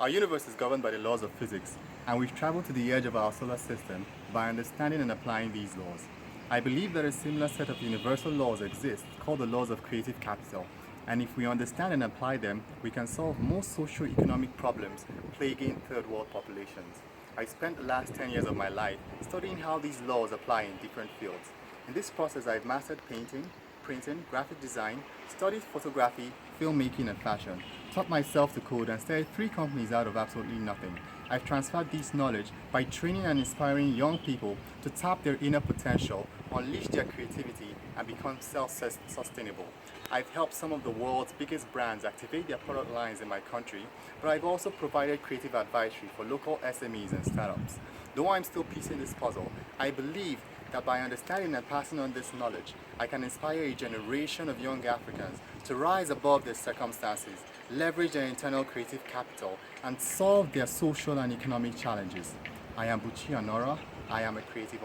Our universe is governed by the laws of physics, and we've traveled to the edge of our solar system by understanding and applying these laws. I believe that a similar set of universal laws exists called the laws of creative capital, and if we understand and apply them, we can solve most socio-economic problems plaguing third world populations. I spent the last 10 years of my life studying how these laws apply in different fields. In this process, I've mastered painting, printing, graphic design, studied photography, filmmaking and fashion, taught myself to code and started 3 companies out of absolutely nothing. I've transferred this knowledge by training and inspiring young people to tap their inner potential, unleash their creativity and become self-sustainable. I've helped some of the world's biggest brands activate their product lines in my country, but I've also provided creative advisory for local SMEs and startups. Though I'm still piecing this puzzle, I believe that by understanding and passing on this knowledge, I can inspire a generation of young Africans to rise above their circumstances, leverage their internal creative capital, and solve their social and economic challenges. I am Buchi Anora. I am a creative